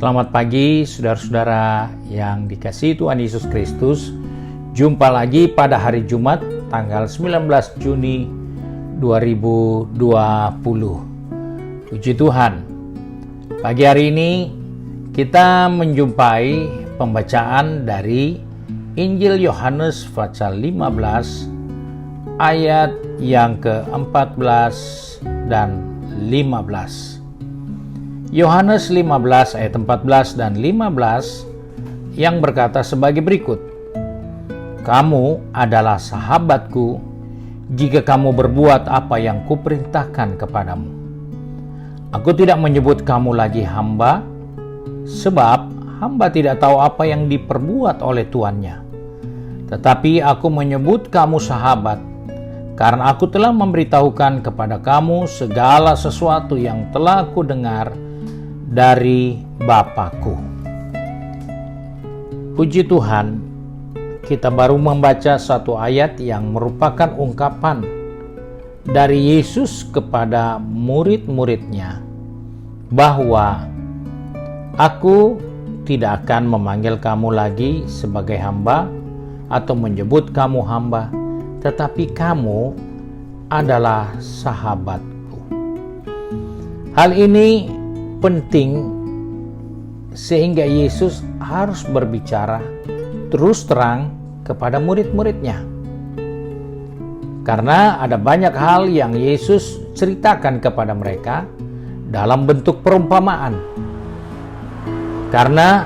Selamat pagi saudara-saudara yang dikasihi Tuhan Yesus Kristus. Jumpa lagi pada hari Jumat tanggal 19 Juni 2020. Puji Tuhan. Pagi hari ini kita menjumpai pembacaan dari Injil Yohanes pasal 15 ayat yang ke-14 dan 15. Yohanes 15 ayat 14 dan 15 yang berkata sebagai berikut. Kamu adalah sahabatku jika kamu berbuat apa yang kuperintahkan kepadamu. Aku tidak menyebut kamu lagi hamba, sebab hamba tidak tahu apa yang diperbuat oleh tuannya. Tetapi aku menyebut kamu sahabat, karena aku telah memberitahukan kepada kamu segala sesuatu yang telah aku dengar dari Bapa-Ku. Puji Tuhan, kita baru membaca satu ayat yang merupakan ungkapan dari Yesus kepada murid-muridnya bahwa aku tidak akan memanggil kamu lagi sebagai hamba atau menyebut kamu hamba, tetapi kamu adalah sahabatku. Hal ini penting sehingga Yesus harus berbicara terus terang kepada murid-muridnya. Karena ada banyak hal yang Yesus ceritakan kepada mereka dalam bentuk perumpamaan. Karena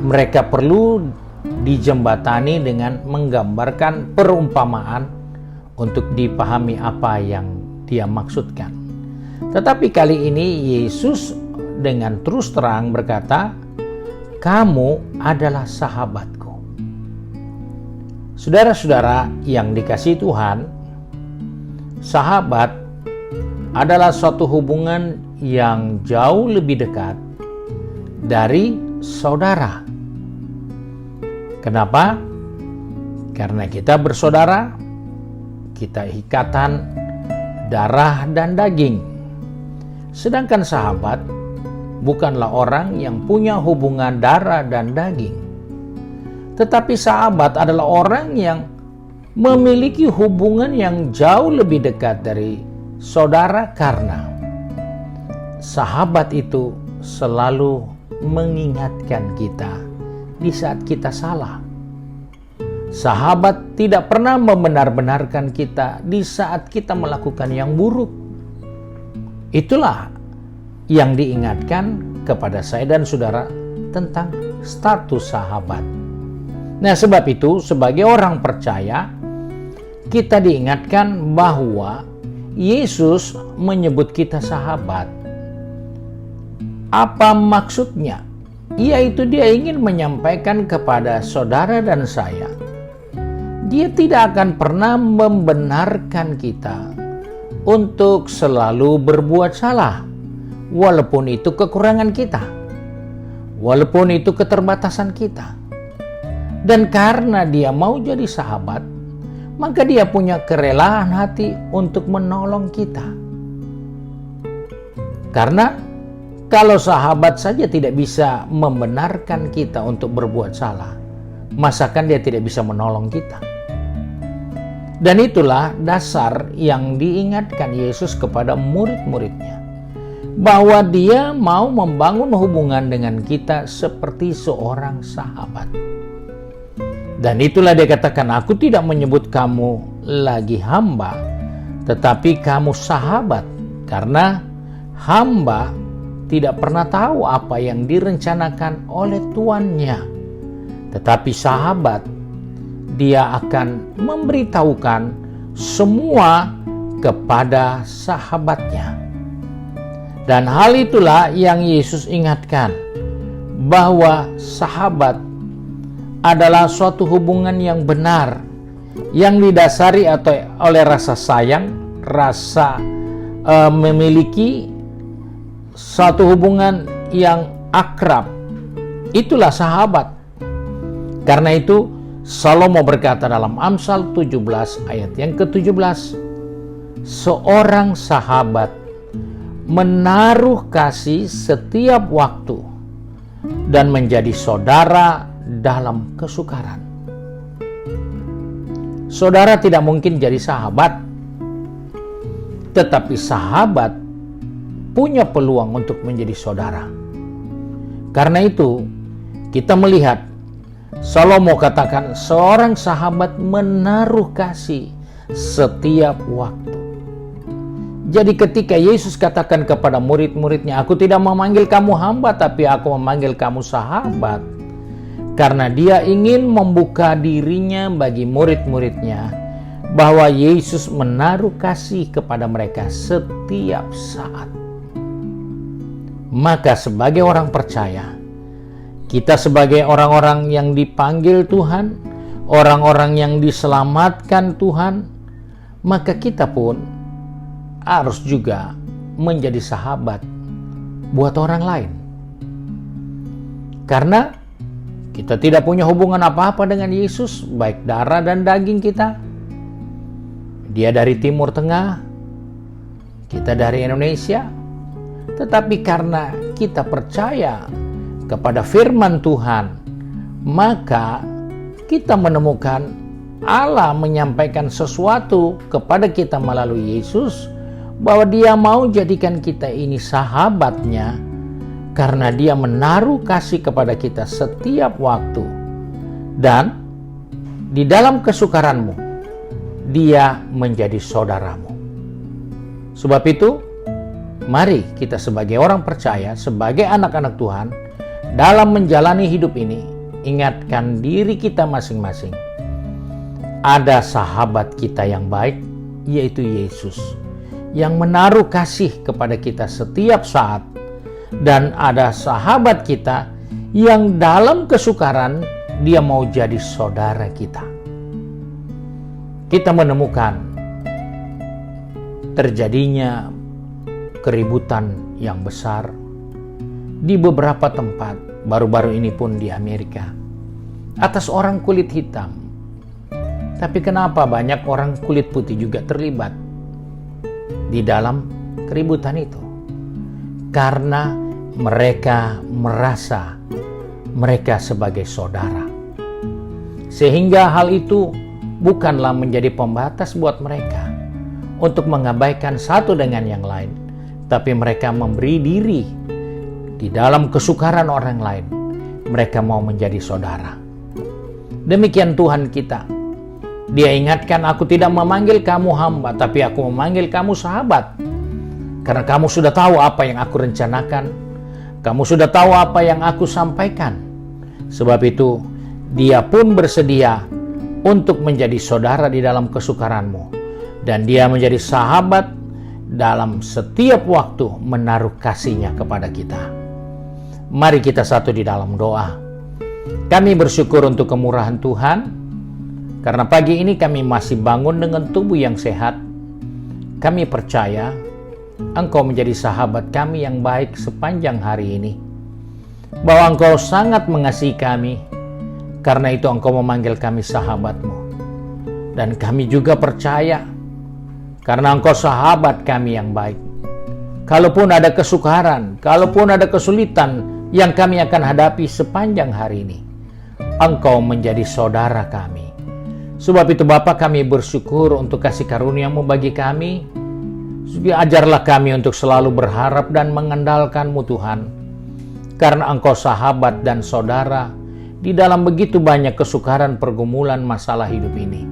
mereka perlu dijembatani dengan menggambarkan perumpamaan untuk dipahami apa yang dia maksudkan. Tetapi kali ini Yesus dengan terus terang berkata, kamu adalah sahabatku. Saudara-saudara yang dikasihi Tuhan, sahabat adalah suatu hubungan yang jauh lebih dekat dari saudara. Kenapa? Karena kita bersaudara, kita ikatan darah dan daging. Sedangkan sahabat bukanlah orang yang punya hubungan darah dan daging. Tetapi sahabat adalah orang yang memiliki hubungan yang jauh lebih dekat dari saudara karena sahabat itu selalu mengingatkan kita di saat kita salah. Sahabat tidak pernah membenar-benarkan kita di saat kita melakukan yang buruk. Itulah yang diingatkan kepada saya dan saudara tentang status sahabat. Nah, sebab itu sebagai orang percaya kita diingatkan bahwa Yesus menyebut kita sahabat. Apa maksudnya? Yaitu dia ingin menyampaikan kepada saudara dan saya, dia tidak akan pernah membenarkan kita untuk selalu berbuat salah, walaupun itu kekurangan kita, walaupun itu keterbatasan kita. Dan karena dia mau jadi sahabat, maka dia punya kerelaan hati untuk menolong kita. Karena kalau sahabat saja tidak bisa membenarkan kita untuk berbuat salah, masakan dia tidak bisa menolong kita. Dan itulah dasar yang diingatkan Yesus kepada murid-muridnya, bahwa dia mau membangun hubungan dengan kita seperti seorang sahabat. Dan itulah dia katakan, aku tidak menyebut kamu lagi hamba, tetapi kamu sahabat, karena hamba tidak pernah tahu apa yang direncanakan oleh tuannya. Tetapi sahabat, dia akan memberitahukan semua kepada sahabatnya. Dan hal itulah yang Yesus ingatkan, bahwa sahabat adalah suatu hubungan yang benar, yang didasari atau oleh rasa sayang, rasa memiliki suatu hubungan yang akrab. Itulah sahabat. Karena itu Salomo berkata dalam Amsal 17 ayat yang ke-17, seorang sahabat menaruh kasih setiap waktu, dan menjadi saudara dalam kesukaran. Saudara tidak mungkin jadi sahabat, tetapi sahabat punya peluang untuk menjadi saudara. Karena itu, kita melihat Salomo katakan seorang sahabat menaruh kasih setiap waktu. Jadi ketika Yesus katakan kepada murid-muridnya, "Aku tidak memanggil kamu hamba, tapi aku memanggil kamu sahabat." Karena dia ingin membuka dirinya bagi murid-muridnya bahwa Yesus menaruh kasih kepada mereka setiap saat. Maka sebagai orang percaya, kita sebagai orang-orang yang dipanggil Tuhan, orang-orang yang diselamatkan Tuhan, maka kita pun harus juga menjadi sahabat buat orang lain. Karena kita tidak punya hubungan apa-apa dengan Yesus, baik darah dan daging kita. Dia dari Timur Tengah, kita dari Indonesia. Tetapi karena kita percaya kepada firman Tuhan, maka kita menemukan Allah menyampaikan sesuatu kepada kita melalui Yesus, bahwa dia mau jadikan kita ini sahabatnya, karena dia menaruh kasih kepada kita setiap waktu. Dan di dalam kesukaranmu, dia menjadi saudaramu. Sebab itu, mari kita sebagai orang percaya, sebagai anak-anak Tuhan, dalam menjalani hidup ini, ingatkan diri kita masing-masing. Ada sahabat kita yang baik, yaitu Yesus, yang menaruh kasih kepada kita setiap saat. Dan ada sahabat kita yang dalam kesukaran, dia mau jadi saudara kita. Kita menemukan terjadinya keributan yang besar di beberapa tempat, baru-baru ini pun di Amerika, atas orang kulit hitam. Tapi kenapa banyak orang kulit putih juga terlibat di dalam keributan itu? Karena mereka merasa mereka sebagai saudara. Sehingga hal itu bukanlah menjadi pembatas buat mereka untuk mengabaikan satu dengan yang lain, tapi mereka memberi diri di dalam kesukaran orang lain. Mereka mau menjadi saudara. Demikian Tuhan kita. Dia ingatkan, "Aku tidak memanggil kamu hamba, tapi aku memanggil kamu sahabat. Karena kamu sudah tahu apa yang aku rencanakan. Kamu sudah tahu apa yang aku sampaikan. Sebab itu, dia pun bersedia untuk menjadi saudara di dalam kesukaranmu. Dan dia menjadi sahabat dalam setiap waktu menaruh kasihnya kepada kita." Mari kita satu di dalam doa. Kami bersyukur untuk kemurahan Tuhan, karena pagi ini kami masih bangun dengan tubuh yang sehat. Kami percaya Engkau menjadi sahabat kami yang baik sepanjang hari ini, bahwa Engkau sangat mengasihi kami. Karena itu Engkau memanggil kami sahabat-Mu. Dan kami juga percaya, karena Engkau sahabat kami yang baik, kalaupun ada kesukaran, kalaupun ada kesulitan yang kami akan hadapi sepanjang hari ini, Engkau menjadi saudara kami. Sebab itu Bapa, kami bersyukur untuk kasih karunia-Mu bagi kami. Ajarlah kami untuk selalu berharap dan mengandalkan-Mu Tuhan, karena Engkau sahabat dan saudara di dalam begitu banyak kesukaran, pergumulan, masalah hidup ini.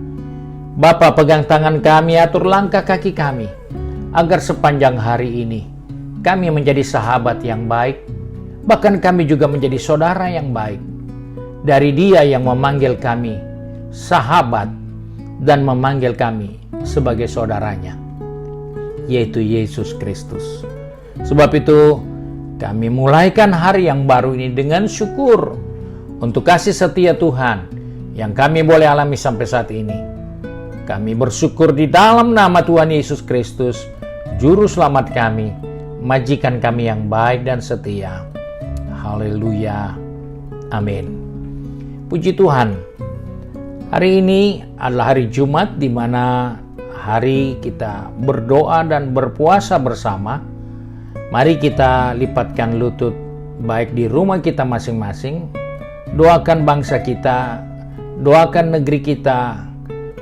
Bapa, pegang tangan kami, atur langkah kaki kami, agar sepanjang hari ini kami menjadi sahabat yang baik, bahkan kami juga menjadi saudara yang baik dari Dia yang memanggil kami sahabat dan memanggil kami sebagai saudaranya, yaitu Yesus Kristus. Sebab itu kami mulaikan hari yang baru ini dengan syukur untuk kasih setia Tuhan yang kami boleh alami sampai saat ini. Kami bersyukur di dalam nama Tuhan Yesus Kristus, Juru Selamat kami, majikan kami yang baik dan setia. Haleluya. Amin. Puji Tuhan. Hari ini adalah hari Jumat, di mana hari kita berdoa dan berpuasa bersama. Mari kita lipatkan lutut baik di rumah kita masing-masing. Doakan bangsa kita, doakan negeri kita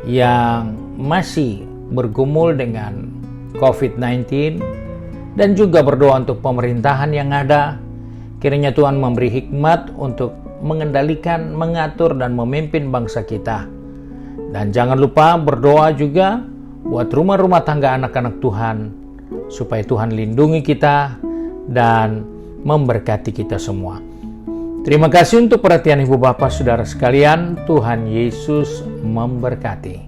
yang masih bergumul dengan COVID-19, dan juga berdoa untuk pemerintahan yang ada. Kiranya Tuhan memberi hikmat untuk mengendalikan, mengatur, dan memimpin bangsa kita. Dan jangan lupa berdoa juga buat rumah-rumah tangga anak-anak Tuhan, supaya Tuhan lindungi kita dan memberkati kita semua. Terima kasih untuk perhatian Ibu Bapak Saudara sekalian. Tuhan Yesus memberkati.